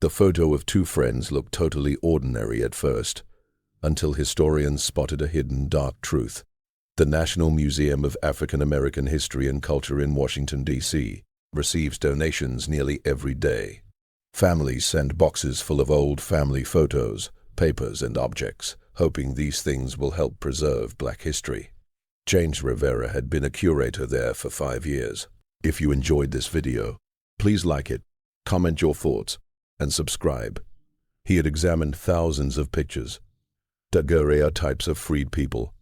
The photo of two friends looked totally ordinary at first, until historians spotted a hidden dark truth. The National Museum of African American History and Culture in Washington, D.C., receives donations nearly every day. Families send boxes full of old family photos, papers, and objects, hoping these things will help preserve Black history. James Rivera had been a curator there for 5 years. If you enjoyed this video, please like it, comment your thoughts, and subscribe. He had examined thousands of pictures, daguerreotypes of freed people,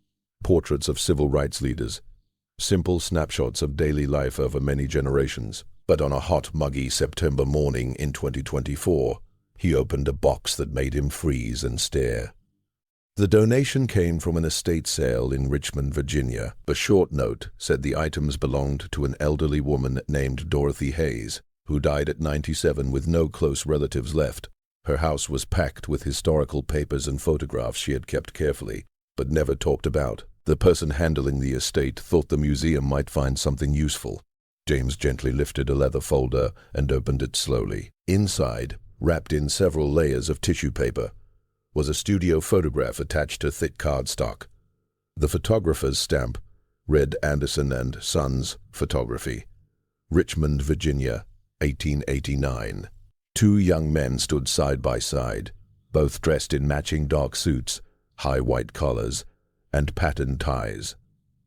portraits of civil rights leaders, simple snapshots of daily life over many generations. But on a hot, muggy September morning in 2024, he opened a box that made him freeze and stare. The donation came from an estate sale in Richmond, Virginia. A short note said the items belonged to an elderly woman named Dorothy Hayes, who died at 97 with no close relatives left. Her house was packed with historical papers and photographs she had kept carefully, but never talked about. The person handling the estate thought the museum might find something useful. James gently lifted a leather folder and opened it slowly. Inside, wrapped in several layers of tissue paper, was a studio photograph attached to thick cardstock. The photographer's stamp read Anderson and Sons Photography, Richmond, Virginia, 1889. Two young men stood side by side, both dressed in matching dark suits, high white collars, and patterned ties.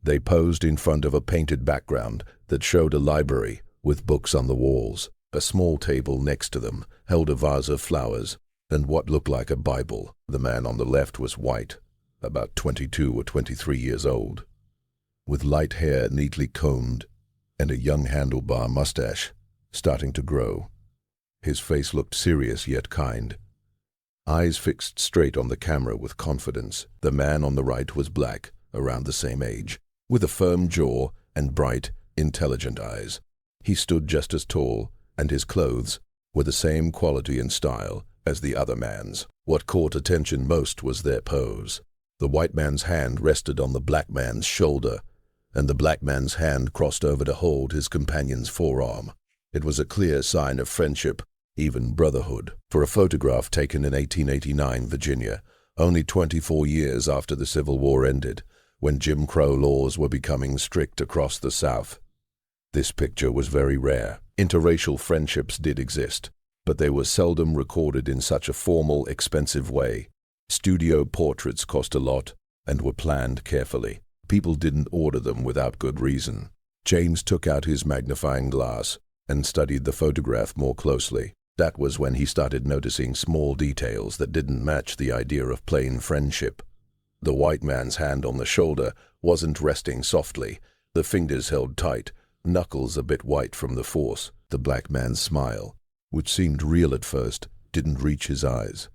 They posed in front of a painted background that showed a library with books on the walls. A small table next to them held a vase of flowers and what looked like a Bible. The man on the left was white, about 22 or 23 years old, with light hair neatly combed and a young handlebar mustache starting to grow. His face looked serious yet kind, eyes fixed straight on the camera with confidence. The man on the right was black, around the same age, with a firm jaw and bright, intelligent eyes. He stood just as tall, and his clothes were the same quality and style as the other man's. What caught attention most was their pose. The white man's hand rested on the black man's shoulder, and the black man's hand crossed over to hold his companion's forearm. It was a clear sign of friendship, even brotherhood. For a photograph taken in 1889 Virginia, only 24 years after the Civil War ended, when Jim Crow laws were becoming strict across the South, this picture was very rare. Interracial friendships did exist, but they were seldom recorded in such a formal, expensive way. Studio portraits cost a lot and were planned carefully. People didn't order them without good reason. James took out his magnifying glass and studied the photograph more closely. That was when he started noticing small details that didn't match the idea of plain friendship. The white man's hand on the shoulder wasn't resting softly, the fingers held tight, knuckles a bit white from the force. The black man's smile, which seemed real at first, didn't reach his eyes.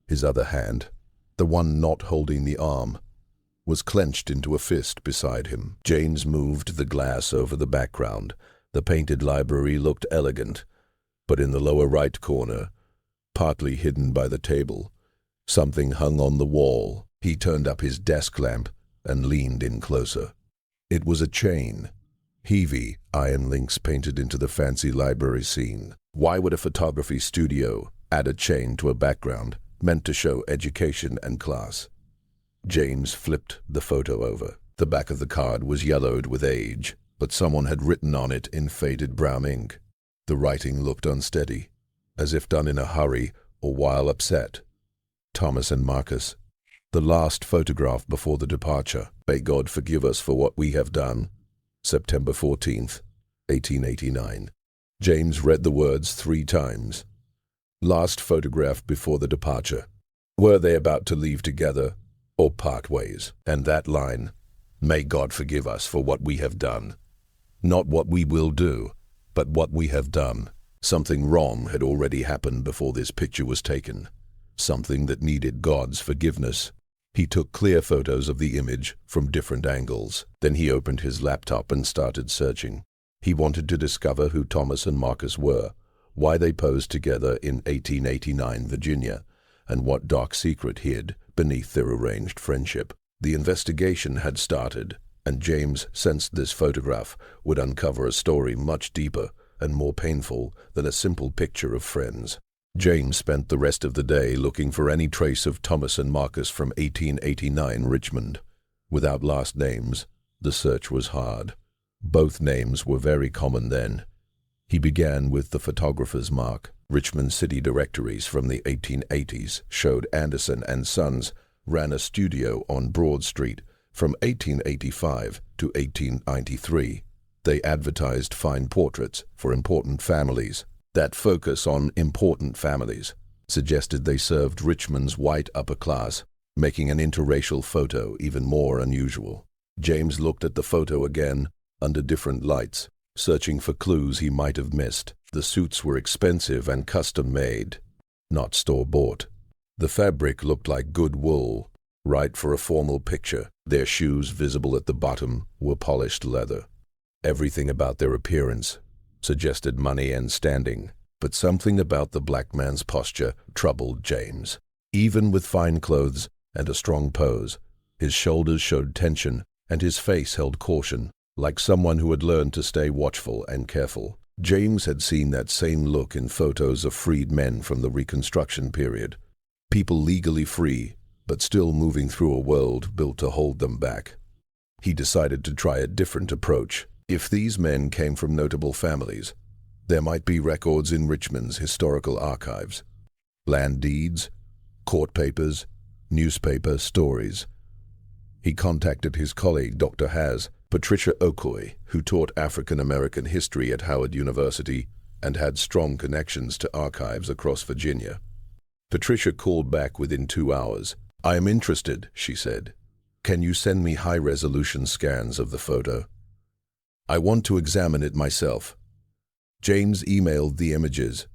His other hand, the one not holding the arm, was clenched into a fist beside him. James moved the glass over the background. The painted library looked elegant, but in the lower right corner, partly hidden by the table, something hung on the wall. He turned up his desk lamp and leaned in closer. It was a chain, heavy iron links painted into the fancy library scene. Why would a photography studio add a chain to a background meant to show education and class? James flipped the photo over. The back of the card was yellowed with age, but someone had written on it in faded brown ink. The writing looked unsteady, as if done in a hurry or while upset. Thomas and Marcus. The last photograph before the departure. May God forgive us for what we have done. September 14th, 1889. James read the words 3 times. Last photograph before the departure. Were they about to leave together or part ways? And that line, may God forgive us for what we have done. Not what we will do, but what we have done. Something wrong had already happened before this picture was taken. Something that needed God's forgiveness. He took clear photos of the image from different angles. Then he opened his laptop and started searching. He wanted to discover who Thomas and Marcus were, why they posed together in 1889 Virginia, and what dark secret hid beneath their arranged friendship. The investigation had started, and James sensed this photograph would uncover a story much deeper and more painful than a simple picture of friends. James spent the rest of the day looking for any trace of Thomas and Marcus from 1889 Richmond. Without last names, the search was hard. Both names were very common then. He began with the photographer's mark. Richmond city directories from the 1880s showed Anderson and Sons ran a studio on Broad Street from 1885 to 1893. They advertised fine portraits for important families. That focus on important families suggested they served Richmond's white upper class, making an interracial photo even more unusual. James looked at the photo again under different lights, searching for clues he might have missed. The suits were expensive and custom-made, not store-bought. The fabric looked like good wool, right for a formal picture. Their shoes, visible at the bottom, were polished leather. Everything about their appearance suggested money and standing, but something about the black man's posture troubled James. Even with fine clothes and a strong pose, his shoulders showed tension and his face held caution, like someone who had learned to stay watchful and careful. James had seen that same look in photos of freed men from the Reconstruction period. People legally free, but still moving through a world built to hold them back. He decided to try a different approach. If these men came from notable families, there might be records in Richmond's historical archives. Land deeds, court papers, newspaper stories. He contacted his colleague, Dr. Patricia Okoye, who taught African American history at Howard University and had strong connections to archives across Virginia. Patricia called back within 2 hours. "I am interested," she said. "Can you send me high-resolution scans of the photo? I want to examine it myself." James emailed the images,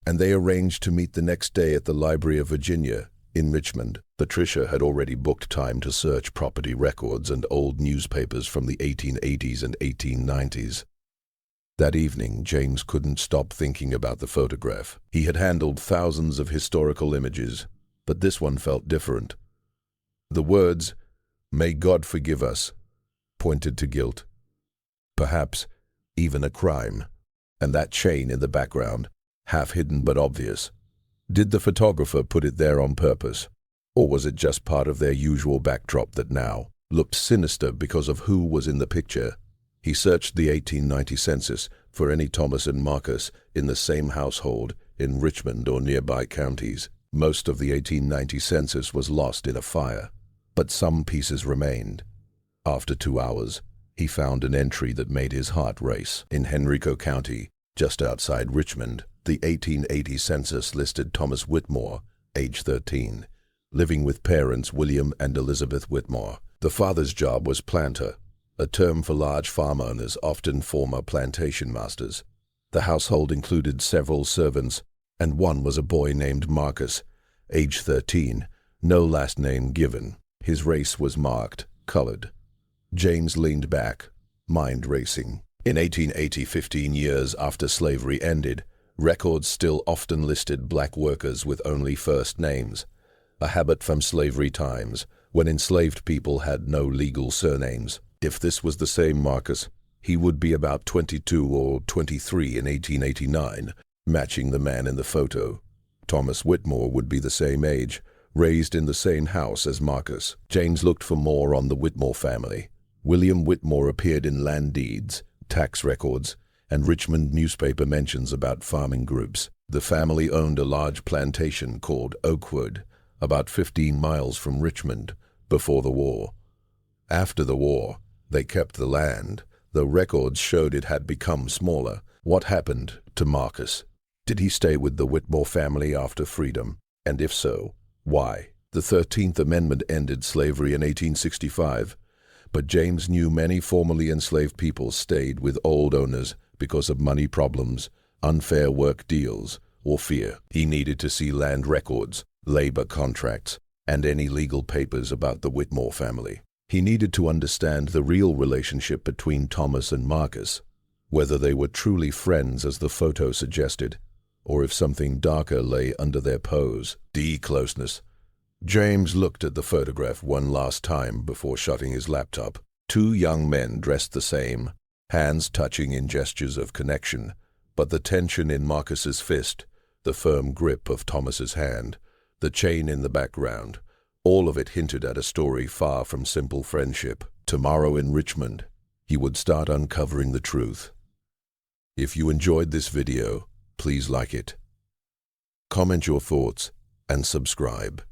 and they arranged to meet the next day at the Library of Virginia in Richmond. Patricia had already booked time to search property records and old newspapers from the 1880s and 1890s. That evening, James couldn't stop thinking about the photograph. He had handled thousands of historical images, but this one felt different. The words, "May God forgive us," pointed to guilt. Perhaps even a crime. And that chain in the background, half hidden but obvious. Did the photographer put it there on purpose? Or was it just part of their usual backdrop that now looked sinister because of who was in the picture? He searched the 1890 census for any Thomas and Marcus in the same household in Richmond or nearby counties. Most of the 1890 census was lost in a fire, but some pieces remained. After 2 hours, he found an entry that made his heart race. In Henrico County, just outside Richmond, the 1880 census listed Thomas Whitmore, age 13, living with parents William and Elizabeth Whitmore. The father's job was planter, a term for large farm owners, often former plantation masters. The household included several servants, and one was a boy named Marcus, age 13, no last name given. His race was marked, colored. James leaned back, mind racing. In 1880, 15 years after slavery ended, records still often listed black workers with only first names, a habit from slavery times, when enslaved people had no legal surnames. If this was the same Marcus, he would be about 22 or 23 in 1889, matching the man in the photo. Thomas Whitmore would be the same age, raised in the same house as Marcus. James looked for more on the Whitmore family. William Whitmore appeared in land deeds, tax records, and Richmond newspaper mentions about farming groups. The family owned a large plantation called Oakwood, about 15 miles from Richmond, before the war. After the war, they kept the land, though records showed it had become smaller. What happened to Marcus? Did he stay with the Whitmore family after freedom? And if so, why? The 13th Amendment ended slavery in 1865, but James knew many formerly enslaved people stayed with old owners because of money problems, unfair work deals, or fear. He needed to see land records, labor contracts, and any legal papers about the Whitmore family. He needed to understand the real relationship between Thomas and Marcus, whether they were truly friends as the photo suggested, or if something darker lay under their pose. Closeness. James looked at the photograph one last time before shutting his laptop. 2 young men dressed the same, hands touching in gestures of connection, but the tension in Marcus's fist the firm grip of Thomas's hand, the chain in the background, all of it hinted at a story far from simple friendship. Tomorrow in Richmond, he would start uncovering the truth. If you enjoyed this video, please like it, comment your thoughts, and subscribe.